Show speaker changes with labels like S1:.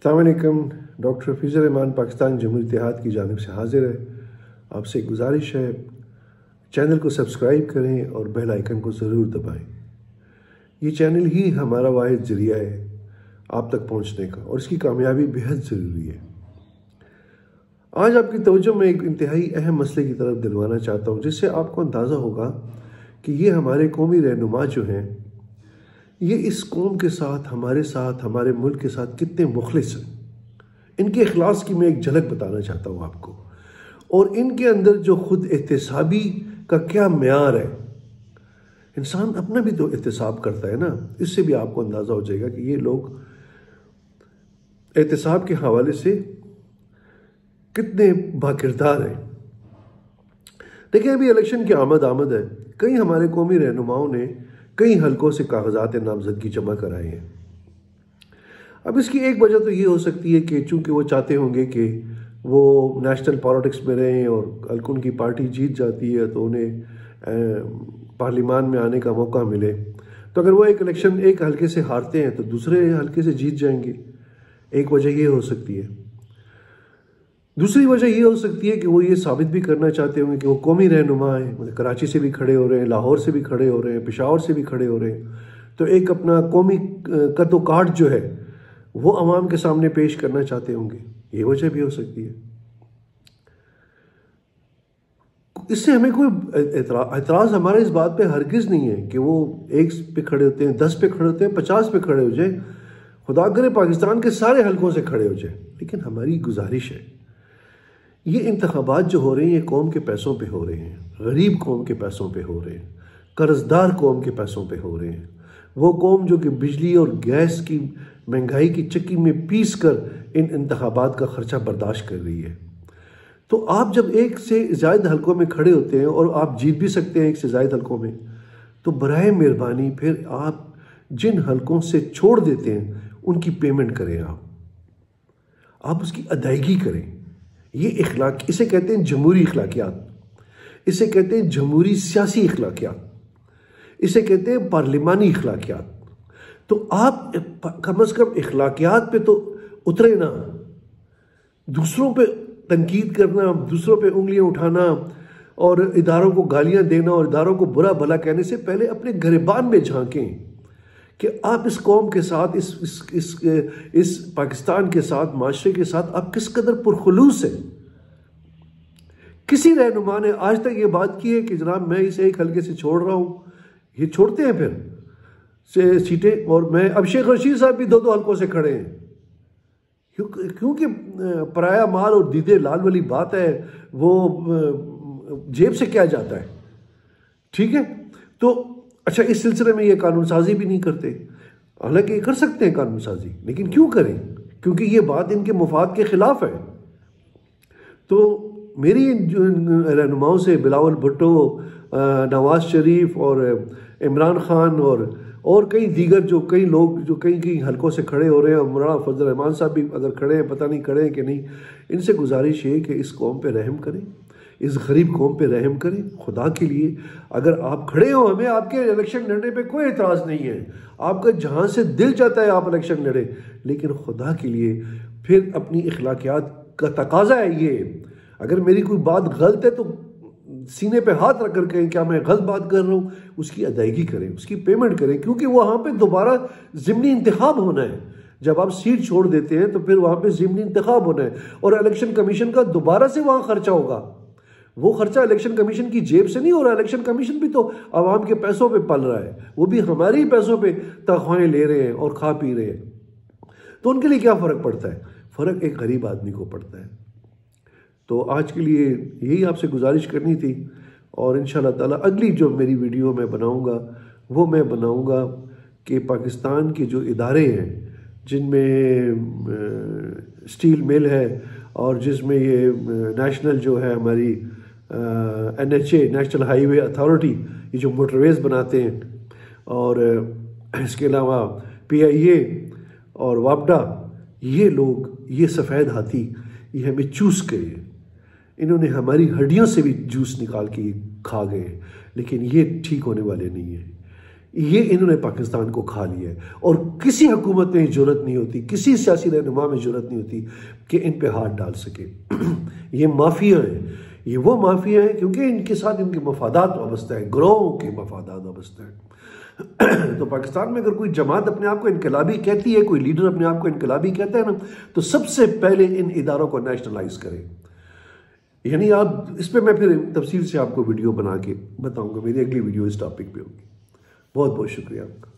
S1: अस्सलाम वालेकुम। डॉक्टर हफीज़ुर रहमान पाकिस्तान जमहूरी इत्तेहाद की जानिब से हाजिर है। आपसे एक गुजारिश है, चैनल को सब्सक्राइब करें और बेल आइकन को ज़रूर दबाएं। ये चैनल ही हमारा वाहिद ज़रिया है आप तक पहुंचने का, और इसकी कामयाबी बेहद ज़रूरी है। आज आपकी तवज्जो में एक इंतहाई अहम मसले की तरफ दिलवाना चाहता हूँ, जिससे आपको अंदाज़ा होगा कि ये हमारे कौमी रहनुमा जो हैं, ये इस कौम के साथ, हमारे मुल्क के साथ कितने मुखलिस हैं। इनके इखलास की मैं एक झलक बताना चाहता हूँ आपको, और इनके अंदर जो खुद एहतसाबी का क्या म्यार है। इंसान अपना भी तो एहतसाब करता है ना, इससे भी आपको अंदाज़ा हो जाएगा कि ये लोग एहतसाब के हवाले से कितने बाकिरदार हैं। देखिए, अभी इलेक्शन की आमद है। कई हमारे कौमी रहनुमाओं ने कई हलकों से कागजात नामजदगी जमा कराए हैं। अब इसकी एक वजह तो ये हो सकती है कि चूंकि वो चाहते होंगे कि वो नेशनल पॉलिटिक्स में रहें, और हल्कों की पार्टी जीत जाती है तो उन्हें पार्लियामान में आने का मौका मिले। तो अगर वो एक इलेक्शन एक हल्के से हारते हैं तो दूसरे हल्के से जीत जाएंगे। एक वजह ये हो सकती है। दूसरी वजह ये हो सकती है कि वो ये साबित भी करना चाहते होंगे कि वो कौमी रहनुमा है। मतलब कराची से भी खड़े हो रहे हैं, लाहौर से भी खड़े हो रहे हैं, पेशावर से भी खड़े हो रहे हैं, तो एक अपना कौमी कद काठ जो है वो अवाम के सामने पेश करना चाहते होंगे। ये वजह भी हो सकती है। इससे हमें कोई एतराज़ हमारे इस बात पे हरगिज़ नहीं है कि वो 1 पे खड़े होते हैं, 10 पे खड़े होते हैं, 50 पे खड़े हो जाए। खुदा करे पाकिस्तान के सारे हलकों से खड़े हो जाए। लेकिन हमारी गुजारिश है, ये इंतखाबात जो हो रहे हैं ये कौम के पैसों पे हो रहे हैं, गरीब कौम के पैसों पे हो रहे हैं, कर्जदार कौम के पैसों पे हो रहे हैं। वो कौम जो कि बिजली और गैस की महंगाई की चक्की में पीस कर इन इंतखाबात का खर्चा बर्दाश्त कर रही है। तो आप जब एक से ज़ायद हलकों में खड़े होते हैं और आप जीत भी सकते हैं एक से ज़ायद हलकों में, तो बराए मेहरबानी फिर आप जिन हलकों से छोड़ देते हैं उनकी पेमेंट करें, आप उसकी अदायगी करें। ये इखलाक, इसे कहते हैं जमहूरी इखलाकियात, इसे कहते हैं जमहूरी सियासी इखलाकियात, इसे कहते हैं पार्लिमानी इखलाकियात। तो आप कम से कम इखलाकियात पे तो उतरे ना। दूसरों पे तनकीद करना, दूसरों पे उंगलियां उठाना और इदारों को गालियां देना और इदारों को बुरा भला कहने से पहले अपने गिरबान में झांकें कि आप इस कौम के साथ, इस पाकिस्तान के साथ, माशरे के साथ आप किस कदर पुरखुलूस हैं। किसी रहनुमा ने आज तक ये बात की है कि जनाब मैं इसे एक हल्के से छोड़ रहा हूँ। ये छोड़ते हैं फिर से सीटें, और मैं अब शेख रशीद साहब भी 2-2 हल्कों से खड़े हैं। क्योंकि पराया माल और दीदे लाल वाली बात है, वो जेब से क्या जाता है। ठीक है, तो अच्छा, इस सिलसिले में ये कानून साजी भी नहीं करते। हालांकि ये कर सकते हैं कानून साजी, लेकिन क्यों करें? क्योंकि ये बात इनके मुफाद के खिलाफ है। तो मेरी रहनुमाओं से बिलावल भुट्टो, नवाज शरीफ और इमरान खान और कई दीगर जो कई लोग जो कई हलकों से खड़े हो रहे हैं, मौलाना फजल रहमान साहब भी अगर खड़े हैं, पता नहीं खड़े हैं कि नहीं, इनसे गुजारिश है कि इस कौम पे रहम करें, इस गरीब कौम पे रहम करें। खुदा के लिए अगर आप खड़े हो, हमें आपके इलेक्शन लड़ने पे कोई एतराज़ नहीं है। आपका जहाँ से दिल चाहता है आप इलेक्शन लड़े, लेकिन खुदा के लिए फिर अपनी इखलाकियात का तकाजा है ये। अगर मेरी कोई बात गलत है तो सीने पे हाथ रख कर कहें क्या मैं गलत बात कर रहा हूँ, उसकी अदायगी करें, उसकी पेमेंट करें। क्योंकि वहाँ पे दोबारा ज़िमनी इंतखाब होना है। जब आप सीट छोड़ देते हैं तो फिर वहाँ पे ज़िमनी इंतखाब होना है, और इलेक्शन कमीशन का दोबारा से वहाँ खर्चा होगा। वो खर्चा इलेक्शन कमीशन की जेब से नहीं हो रहा। इलेक्शन कमीशन भी तो आवाम के पैसों पे पल रहा है, वो भी हमारे ही पैसों पे तनख्वाहें ले रहे हैं और खा पी रहे हैं। तो उनके लिए क्या फ़र्क पड़ता है? फ़र्क एक गरीब आदमी को पड़ता है। तो आज के लिए यही आपसे गुजारिश करनी थी, और इंशाअल्लाह ताला अगली जो मेरी वीडियो मैं बनाऊंगा वो मैं बनाऊंगा कि पाकिस्तान के जो इदारे हैं, जिनमें स्टील मिल है और जिसमें ये नेशनल जो है हमारी NHA नेशनल हाईवे अथॉरिटी, ये जो मोटरवेज़ बनाते हैं, और इसके अलावा PIA और वापडा, ये लोग, ये सफ़ेद हाथी, ये हमें चूस गए। इन्होंने हमारी हड्डियों से भी जूस निकाल के खा गए। लेकिन ये ठीक होने वाले नहीं है। ये इन्होंने पाकिस्तान को खा लिया है। और किसी हुकूमत में जरूरत नहीं होती, किसी सियासी रहनुमा में जरूरत नहीं होती कि इन पे हाथ डाल सके। ये माफिया हैं, ये वो माफिया हैं क्योंकि इनके साथ इनके मफादात वाबस्ता है, ग्रोह के मफादात वाबस्ता है। तो पाकिस्तान में अगर कोई जमात अपने आप को इनकलाबी कहती है, कोई लीडर अपने आप को इनकलाबी कहता है ना, तो सबसे पहले इन इदारों को नेशनलाइज करें। यानी आप इस पर मैं फिर तफसील से आपको वीडियो बना के बताऊंगा, मेरी अगली वीडियो इस टॉपिक पे होगी। बहुत बहुत शुक्रिया आपका।